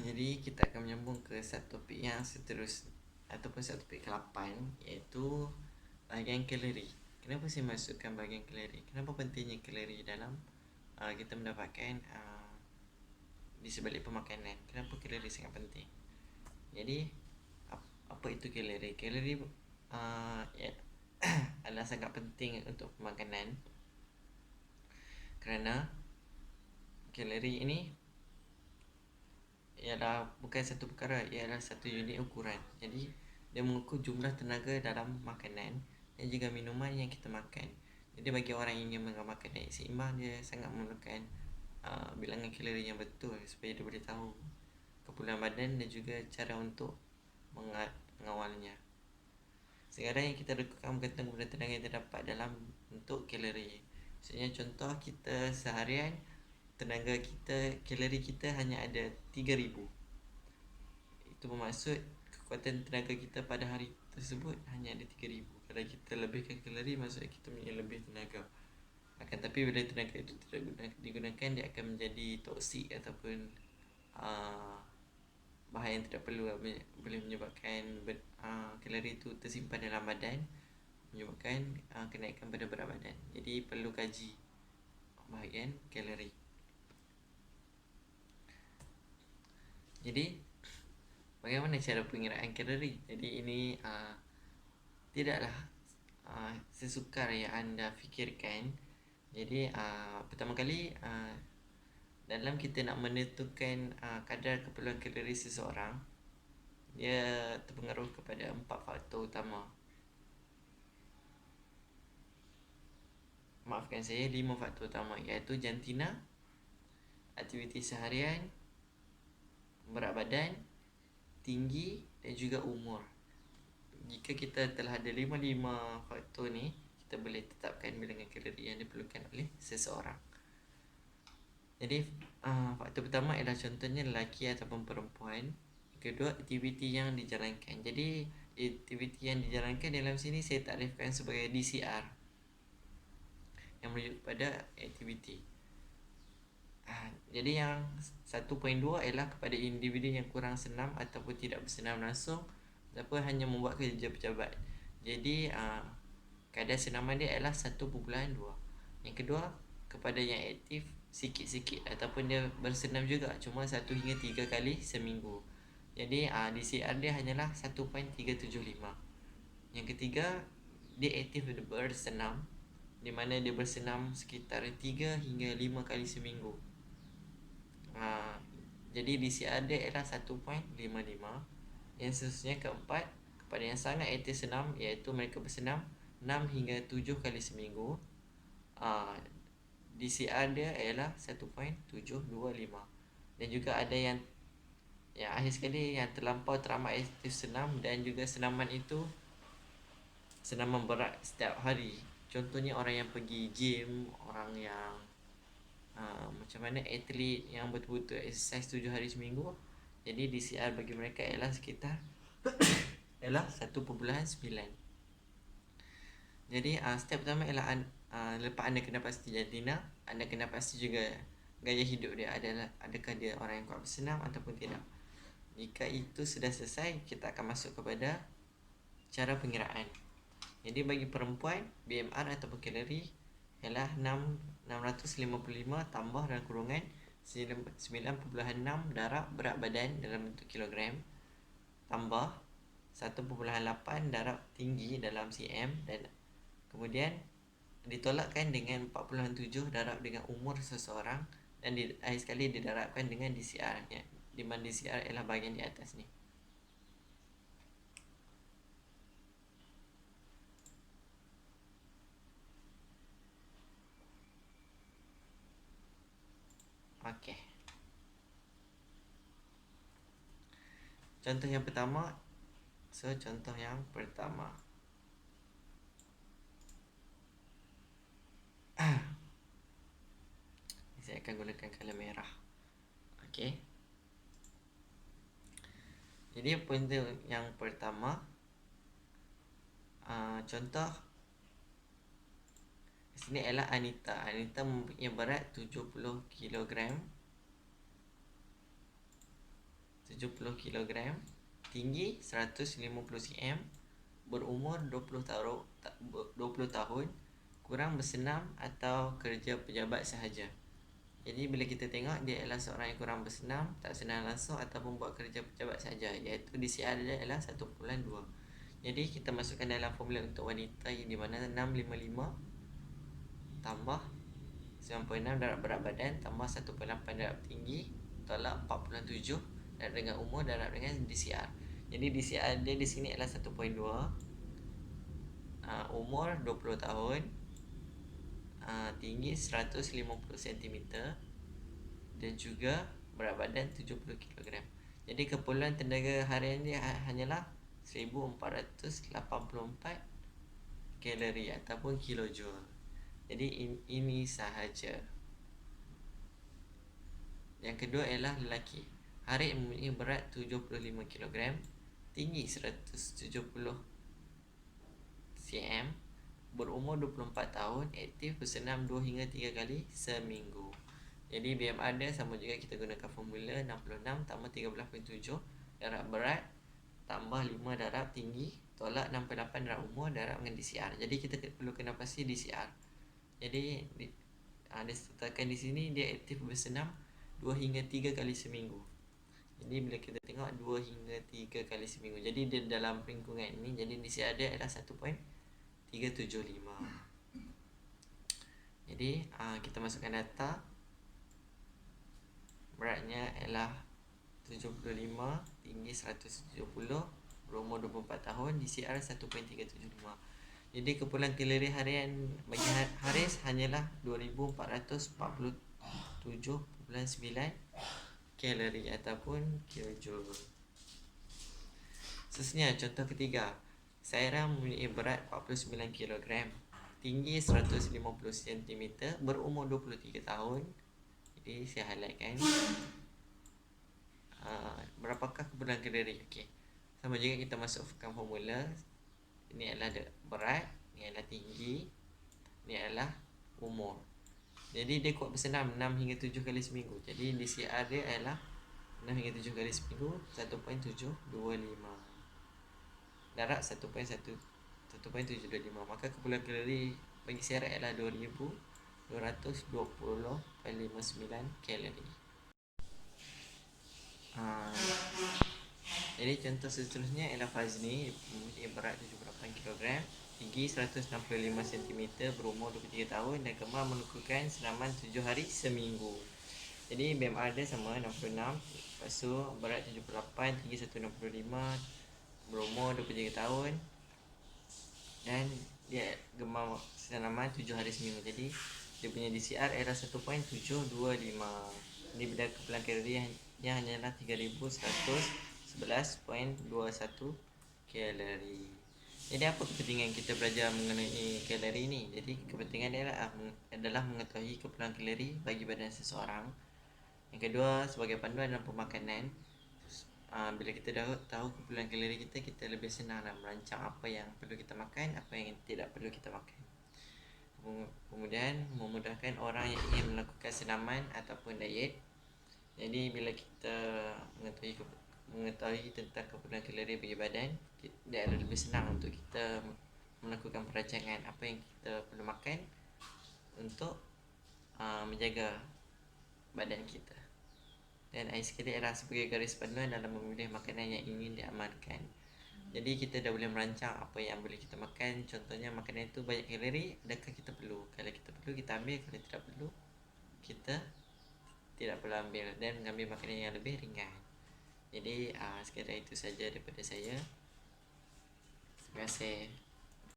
Jadi kita akan menyambung ke satu topik yang seterusnya ataupun satu topik ke-8, iaitu bahagian kalori. Kenapa saya masukkan bahagian kalori? Kenapa pentingnya kalori dalam kita mendapatkan di sebalik pemakanan? Kenapa kalori sangat penting? Jadi apa itu kalori? Kalori adalah sangat penting untuk pemakanan kerana kalori ini ialah bukan satu perkara, ialah satu unit ukuran. Jadi dia mengukur jumlah tenaga dalam makanan dan juga minuman yang kita makan. Jadi bagi orang yang ingin mengamalkan diet seimbang, dia sangat memerlukan bilangan kalori yang betul supaya dia boleh tahu keperluan badan dan juga cara untuk mengawalnya. Segala yang kita lakukan bergantung kepada tenaga yang terdapat dalam bentuk kalori. Maksudnya contoh kita seharian tenaga kita, kalori kita hanya ada 3000. Itu bermaksud kekuatan tenaga kita pada hari tersebut hanya ada 3000. Kalau kita lebihkan kalori, maksudnya kita punya lebih tenaga. Akan tapi bila tenaga itu tidak digunakan, dia akan menjadi toksik ataupun bahaya yang tidak perlu, boleh menyebabkan kalori itu tersimpan dalam badan, menyebabkan kenaikan pada berat badan. Jadi perlu kaji bahagian kalori. Jadi bagaimana cara pengiraan kalori? Jadi ini tidaklah sesukar yang anda fikirkan. Jadi pertama kali dalam kita nak menentukan kadar keperluan kalori seseorang, dia terpengaruh kepada 4 faktor utama. Maafkan saya, 5 faktor utama, iaitu jantina, aktiviti seharian, berat badan, tinggi dan juga umur. Jika kita telah ada 5 faktor ni, kita boleh tetapkan bilangan kalori yang diperlukan oleh seseorang. Jadi faktor pertama ialah contohnya lelaki ataupun perempuan. Kedua, aktiviti yang dijalankan. Jadi aktiviti yang dijalankan dalam sini saya takrifkan sebagai DCR, yang merujuk kepada aktiviti. Jadi yang 1.2 ialah kepada individu yang kurang senam ataupun tidak bersenam langsung ataupun hanya membuat kerja pejabat. Jadi kadar senaman dia ialah 1.2. Yang kedua, kepada yang aktif sikit-sikit ataupun dia bersenam juga cuma 1 hingga 3 kali seminggu. Jadi DCR dia hanyalah 1.375. Yang ketiga, dia aktif bersenam, di mana dia bersenam sekitar 3 hingga 5 kali seminggu. Jadi DCR dia ialah 1.55. Yang seterusnya keempat, kepada yang sangat aktif senam, iaitu mereka bersenam 6 hingga 7 kali seminggu, DCR dia ialah 1.725. Dan juga ada yang akhir sekali, yang terlampau teramat aktif senam dan juga senaman itu senaman berat setiap hari. Contohnya orang yang pergi gym, orang yang macam mana atlet yang betul-betul exercise 7 hari seminggu. Jadi DCR bagi mereka ialah sekitar ialah 1.9. Jadi step pertama ialah lepas anda kena pasti jantina, anda kena pasti juga gaya hidup dia adalah, adakah dia orang yang kuat bersenam ataupun tidak. Jika itu sudah selesai, kita akan masuk kepada cara pengiraan. Jadi bagi perempuan, BMR ataupun kalori ialah 655 tambah dalam kurungan 9.6 darab berat badan dalam bentuk kilogram tambah 1.8 darab tinggi dalam cm, dan kemudian ditolakkan dengan 4.7 darab dengan umur seseorang, dan akhir sekali didarabkan dengan DCR nya, di mana DCR ialah bahagian di atas ni. Okey. Contoh yang pertama. Contoh yang pertama. Saya akan gunakan color merah. Okey. Jadi pointer yang pertama, contoh di sini ialah Anita. Anita mempunyai berat 70 kg. 70 kg, tinggi 150 cm, berumur 20 tahun, kurang bersenam atau kerja pejabat sahaja. Jadi bila kita tengok dia adalah seorang yang kurang bersenam, tak senam langsung ataupun buat kerja pejabat sahaja, iaitu DCR dia adalah 1.2. Jadi kita masukkan dalam formula untuk wanita yang di mana 655 tambah 96 darab berat badan tambah 1.8 darab tinggi tolak 47 dan dengan umur darab dengan DCR. Jadi DCR dia di sini adalah 1.2, umur 20 tahun, tinggi 150 cm dan juga berat badan 70 kg. Jadi keperluan tenaga harian dia hanyalah 1484 kalori ataupun kilojoule. Jadi ini sahaja. Yang kedua ialah lelaki. Haris mempunyai berat 75 kg, tinggi 170 cm, berumur 24 tahun, aktif bersenam 2 hingga 3 kali seminggu. Jadi BMR dia sama juga, kita gunakan formula 66 tambah 13.7 darab berat tambah 5 darab tinggi tolak 68 darab umur darab dengan DCR. Jadi kita perlu kena pasti DCR. Jadi disertakan di sini dia aktif bersenam 2 hingga 3 kali seminggu. Jadi bila kita tengok 2 hingga 3 kali seminggu, jadi dia dalam lingkungan ini, jadi DCR dia adalah 1.375. Jadi kita masukkan data. Beratnya ialah 75, tinggi 170, berumur 24 tahun, DCR 1.375. Jadi keperluan kalori harian bagi Haris hanyalah 2447.9 kalori ataupun kilojoule. Seterusnya contoh ketiga. Saira mempunyai berat 49 kg, tinggi 150 cm, berumur 23 tahun. Jadi saya highlightkan berapakah keperluan kalori. Okey, sama juga kita masukkan formula. Ini adalah berat, ini adalah tinggi, ini adalah umur. Jadi dia kuat bersenam 6 hingga 7 kali seminggu. Jadi DCR dia adalah 6 hingga 7 kali seminggu 1.725 darab 1.725. Maka keperluan kalori bagi Sarah adalah 2220.59 kalori. Jadi contoh seterusnya ialah Fazni, mempunyai berat 78 kg, tinggi 165 cm, berumur 23 tahun dan gemar melakukan senaman 7 hari seminggu. Jadi BMR dia sama 66, lepas tu berat 78, tinggi 165, berumur 23 tahun dan dia gemar senaman 7 hari seminggu. Jadi dia punya DCR adalah 1.725. Ini bila keperluan kalori yang hanyalah 3111.21 kalori. Jadi apa kepentingan kita belajar mengenai kalori ni? Jadi kepentingan dia adalah mengetahui keperluan kalori bagi badan seseorang. Yang kedua, sebagai panduan dalam pemakanan. Bila kita dah tahu keperluan kalori kita, kita lebih senang nak merancang apa yang perlu kita makan, apa yang tidak perlu kita makan. Kemudian memudahkan orang yang ingin melakukan senaman ataupun diet. Jadi bila kita mengetahui tentang keperluan kalori bagi badan, dia akan lebih senang untuk kita melakukan perancangan apa yang kita perlu makan untuk menjaga badan kita. Dan akhir sekali adalah sebagai garis panduan dalam memilih makanan yang ingin diamalkan. Jadi kita dah boleh merancang apa yang boleh kita makan. Contohnya makanan itu banyak kalori, adakah kita perlu? Kalau kita perlu kita ambil, kalau tidak perlu kita tidak perlu ambil dan mengambil makanan yang lebih ringan. Jadi sekadar itu saja daripada saya. Terima kasih.